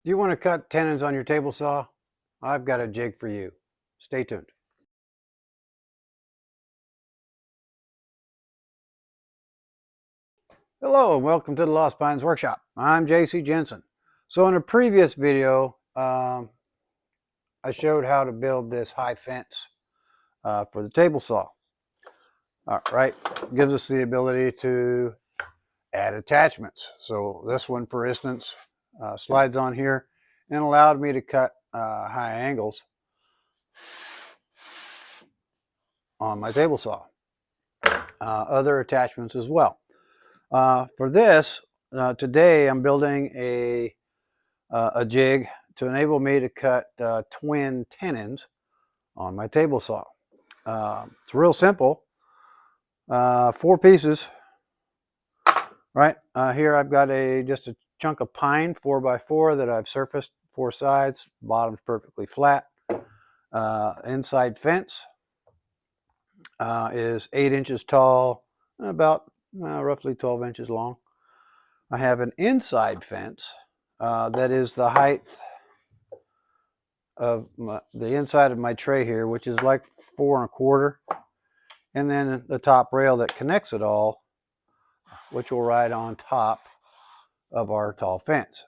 Do you want to cut tenons on your table saw? I've got a jig for you. Stay tuned. Hello and welcome to the Lost Pines Workshop. I'm Jensen. So in a previous video, I showed how to build this high fence for the table saw. All right, gives us the ability to add attachments. So this one, for instance, slides on here and allowed me to cut high angles on my table saw. Other attachments as well. For this, today I'm building a jig to enable me to cut twin tenons on my table saw. It's real simple. 4 pieces. Right here I've got just a chunk of pine 4x4 that I've surfaced 4 sides. Bottom's perfectly flat. Inside fence is 8 inches tall, about roughly 12 inches long. I have an inside fence that is the height of the inside of my tray here, which is like 4 1/4, and then the top rail that connects it all, which will ride on top of our tall fence.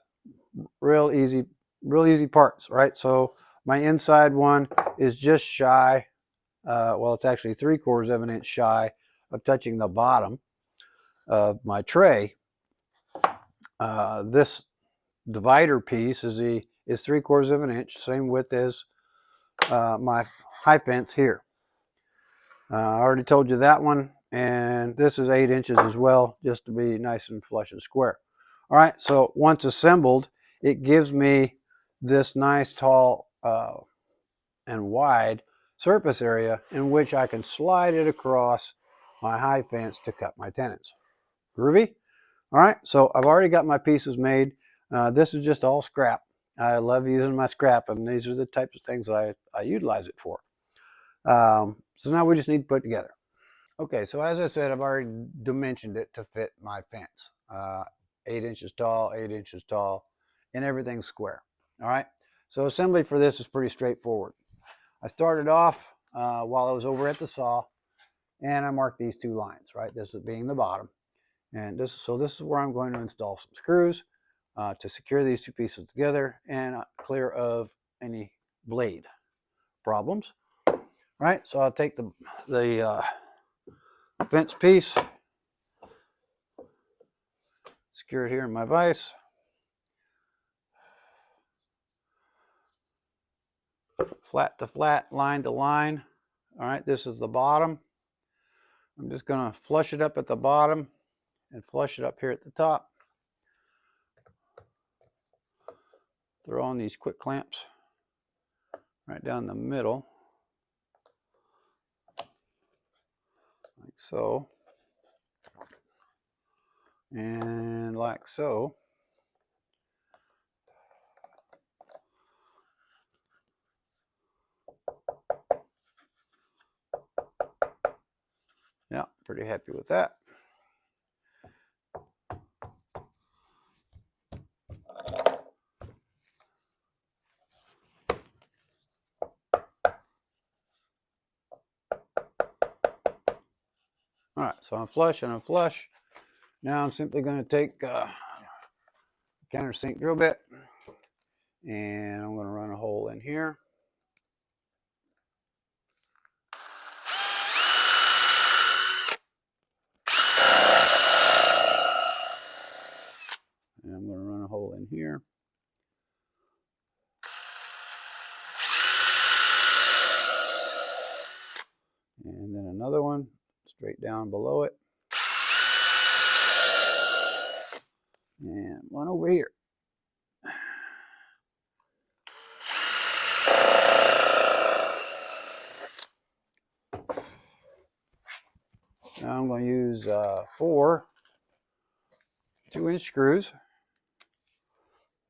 Real easy parts, right? So my inside one is just shy, well, it's actually 3/4 of an inch shy of touching the bottom of my tray. This divider piece is 3/4 of an inch, same width as my high fence here. I already told you that one, and this is 8 inches as well, just to be nice and flush and square. All right, so once assembled, it gives me this nice tall and wide surface area in which I can slide it across my high fence to cut my tenons. Groovy? All right, so I've already got my pieces made. This is just all scrap. I love using my scrap, and these are the types of things I utilize it for. So now we just need to put it together. Okay, so as I said, I've already dimensioned it to fit my fence. 8 inches tall, 8 inches tall, and everything's square. All right, so assembly for this is pretty straightforward. I started off while I was over at the saw, and I marked these 2 lines, right? This is being the bottom. And this is where I'm going to install some screws to secure these 2 pieces together and clear of any blade problems. Right, so I'll take the fence piece, secure it here in my vise. Flat to flat, line to line. All right, this is the bottom. I'm just going to flush it up at the bottom and flush it up here at the top. Throw on these quick clamps right down the middle, like so, and like so. Yeah, pretty happy with that. All right, so I'm flush and I'm flush. Now I'm simply going to take a countersink drill bit, and I'm going to run a hole in here. And I'm going to run a hole in here. And then another one straight down below it. And one over here. Now I'm going to use 4 2-inch screws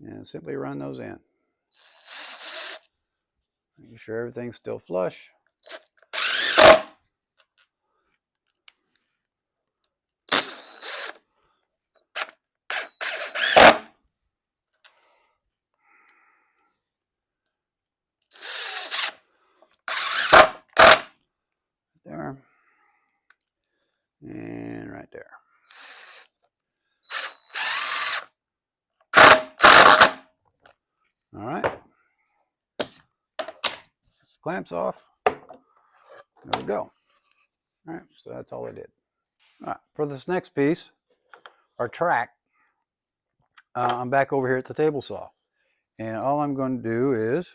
and simply run those in. Making sure everything's still flush. clamps off. There we go. All right, so that's all I did. All right, for this next piece, our track, I'm back over here at the table saw. And all I'm going to do is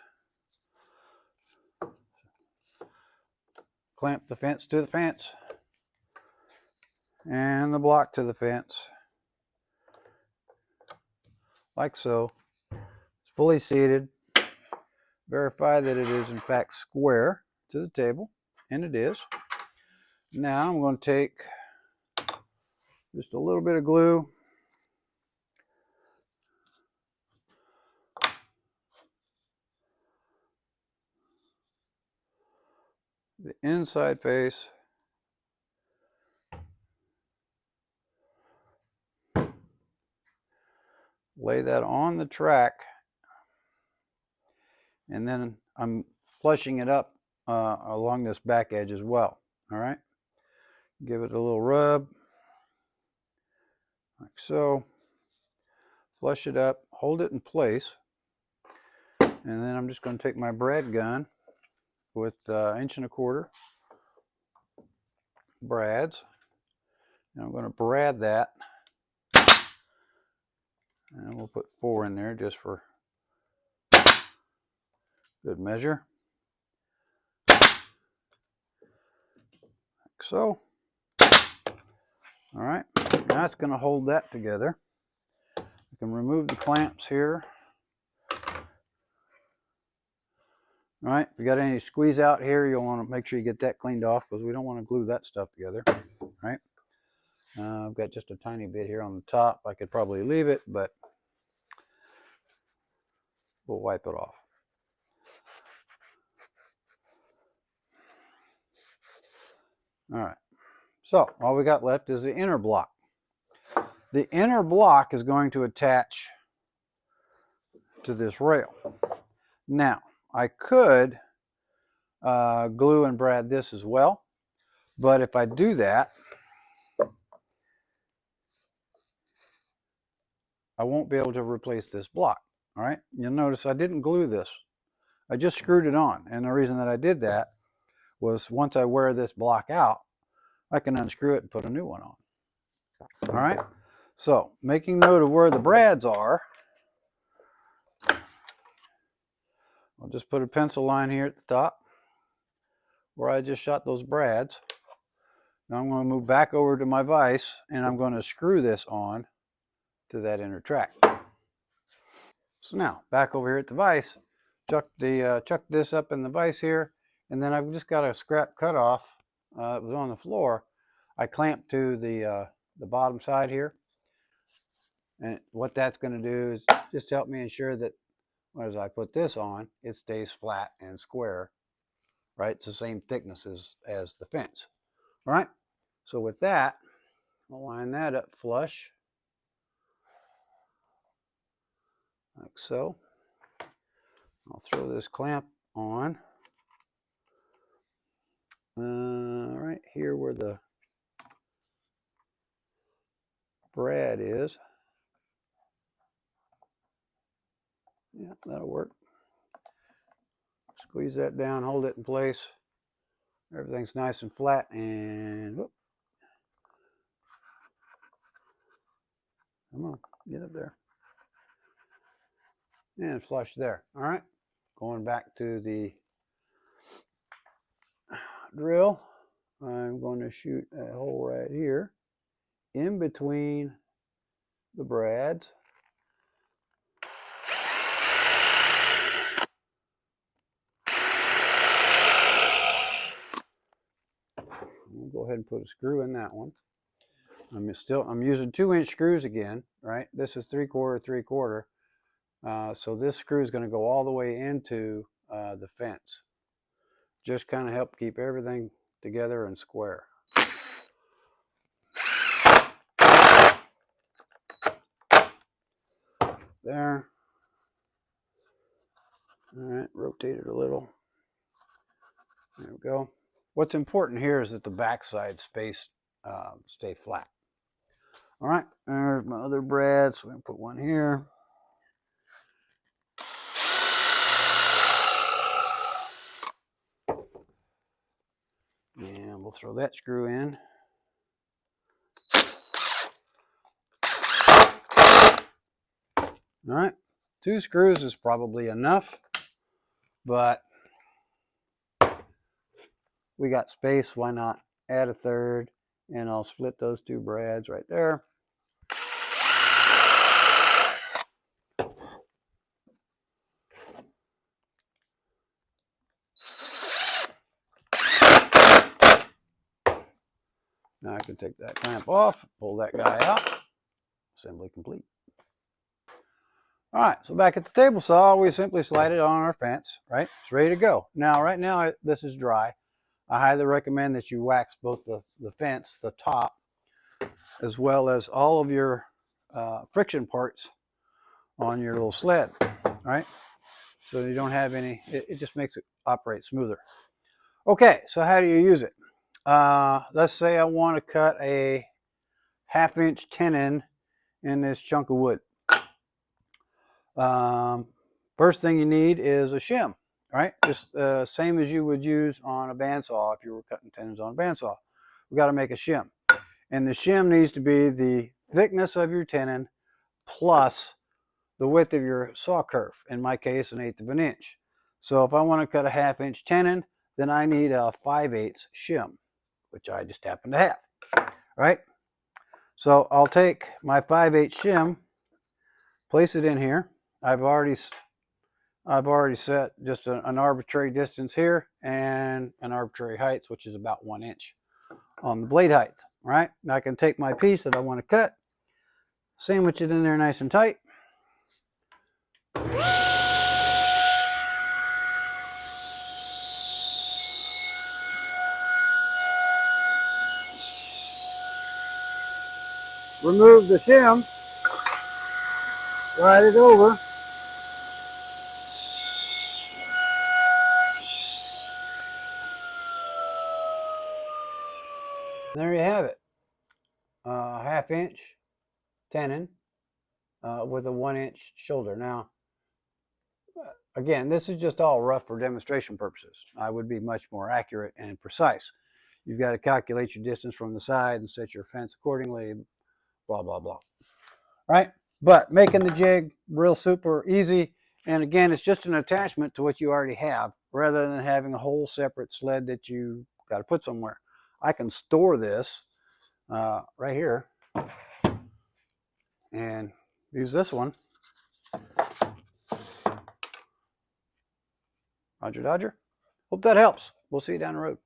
clamp the fence to the fence and the block to the fence, like so. It's fully seated. Verify that it is in fact square to the table, and it is. Now I'm going to take just a little bit of glue, the inside face, lay that on the track, and then I'm flushing it up along this back edge as well. All right, give it a little rub, like so. Flush it up, hold it in place, and then I'm just going to take my brad gun with 1.25" brads, and I'm going to brad that, and we'll put 4 in there just for good measure, like so. All right, now it's going to hold that together. You can remove the clamps here. All right, if you got any squeeze out here, you'll want to make sure you get that cleaned off, because we don't want to glue that stuff together. All right, I've got just a tiny bit here on the top. I could probably leave it, but we'll wipe it off. All right, so all we got left is the inner block. The inner block is going to attach to this rail. Now, I could glue and brad this as well, but if I do that, I won't be able to replace this block. All right, you'll notice I didn't glue this. I just screwed it on, and the reason that I did that was once I wear this block out, I can unscrew it and put a new one on. All right, so making note of where the brads are, I'll just put a pencil line here at the top where I just shot those brads. Now I'm going to move back over to my vise, and I'm going to screw this on to that inner track. So now back over here at the vise, chuck this up in the vise here, and then I've just got a scrap cutoff. It was on the floor. I clamped to the bottom side here, and what that's going to do is just help me ensure that as I put this on, it stays flat and square. Right, it's the same thickness as the fence. All right, so with that, I'll line that up flush, like so. I'll throw this clamp on right here where the brad is. Yeah, that'll work. Squeeze that down, hold it in place. Everything's nice and flat, and whoop. Come on, get up there. And flush there. All right, going back to the drill, I'm going to shoot a hole right here in between the brads. We'll go ahead and put a screw in that one. I'm using 2-inch screws again, right? This is 3/4, 3/4. So this screw is going to go all the way into the fence. Just kind of help keep everything together and square. There. All right, rotate it a little. There we go. What's important here is that the backside space stay flat. All right, there's my other brad, so I'm going to put one here. we'll throw that screw in. All right, 2 screws is probably enough, but we got space, why not add a third? And I'll split those 2 brads right there. Now I can take that clamp off, pull that guy out, assembly complete. All right, so back at the table saw, we simply slide it on our fence, right? It's ready to go. Now, right now, this is dry. I highly recommend that you wax both the fence, the top, as well as all of your friction parts on your little sled, right? So you don't have any, it just makes it operate smoother. Okay, so how do you use it? Let's say I want to cut a 1/2-inch tenon in this chunk of wood. First thing you need is a shim, right? Just same as you would use on a bandsaw if you were cutting tenons on a bandsaw. We got to make a shim. And the shim needs to be the thickness of your tenon plus the width of your saw curve. In my case, 1/8 inch. So if I want to cut a 1/2-inch tenon, then I need a 5/8 shim, which I just happen to have, right? So I'll take my 5/8 shim, place it in here. I've already set just an arbitrary distance here and an arbitrary height, which is about 1 inch on the blade height, right? Now I can take my piece that I want to cut, sandwich it in there nice and tight. Remove the shim, slide it over. There you have it. 1/2-inch tenon with a 1-inch shoulder. Now, again, this is just all rough for demonstration purposes. I would be much more accurate and precise. You've got to calculate your distance from the side and set your fence accordingly, blah, blah, blah. Right? But making the jig real super easy. And again, it's just an attachment to what you already have rather than having a whole separate sled that you got to put somewhere. I can store this right here and use this one. Roger, Dodger. Hope that helps. We'll see you down the road.